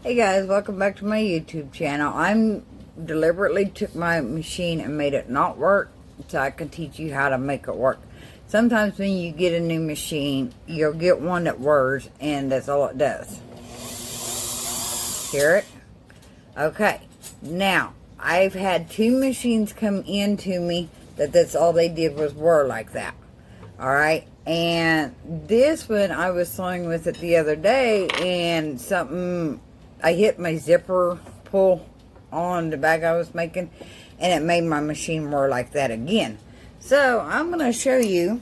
Hey guys, welcome back to my YouTube channel. I'm deliberately took my machine and made it not work so I can teach you how to make it work. Sometimes when you get a new machine, you'll get one that whirs and that's all it does. Hear it? Okay. Now, I've had two machines come into me that's all they did was whir like that. Alright? And this one I was sewing with it the other day and I hit my zipper pull on the bag I was making, and it made my machine whir like that again. So I'm going to show you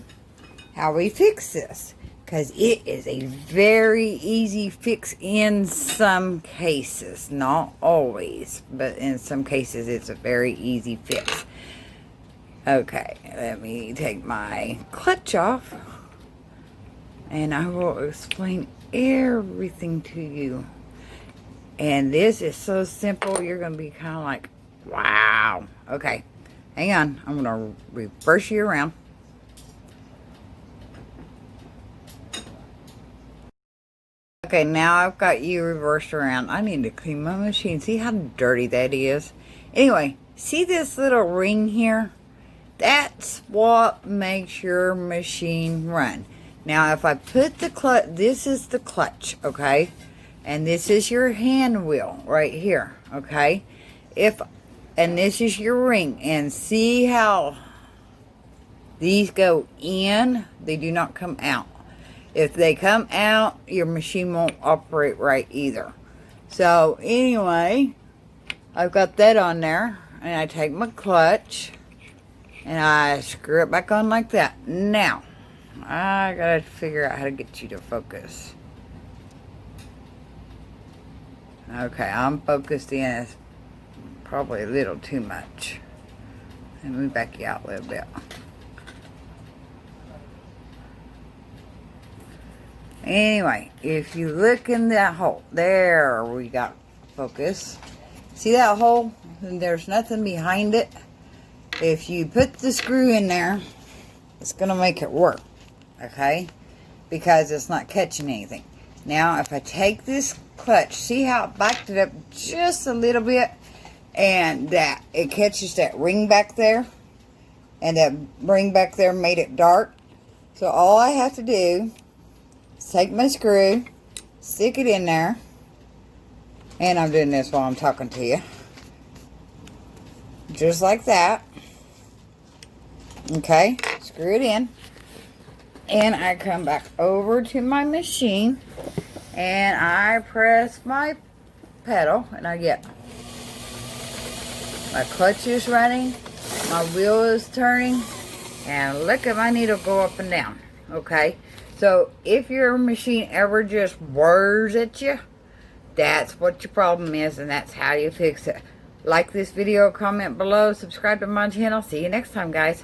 how we fix this, because it is a very easy fix in some cases. Not always, but in some cases it's a very easy fix. Okay, let me take my clutch off, and I will explain everything to you. And this is so simple, you're going to be kind of like, wow. Okay, hang on. I'm going to reverse you around. Okay, now I've got you reversed around. I need to clean my machine. See how dirty that is? Anyway, see this little ring here? That's what makes your machine run. Now, if I put the clutch, this is the clutch, okay? And this is your hand wheel right here, okay? And this is your ring. And see how these go in? They do not come out. If they come out, your machine won't operate right either. So, anyway, I've got that on there. And I take my clutch and I screw it back on like that. Now, I gotta figure out how to get you to focus. Okay, I'm focused in. It's probably a little too much. Let me back you out a little bit. Anyway, if you look in that hole, there we got focus. See that hole? And there's nothing behind it. If you put the screw in there, it's going to make it work. Okay? Because it's not catching anything. Now, if I take this clutch, see how it backed it up just a little bit, and that it catches that ring back there, and that ring back there made it dark. So all I have to do is take my screw, stick it in there, and I'm doing this while I'm talking to you, just like that. Okay, screw it in. And I come back over to my machine and I press my pedal and I get my clutch is running, my wheel is turning, and look at my needle go up and down. Okay, so if your machine ever just whirs at you, that's what your problem is, and that's how you fix it. Like this video, comment below, subscribe to my channel. See you next time, guys.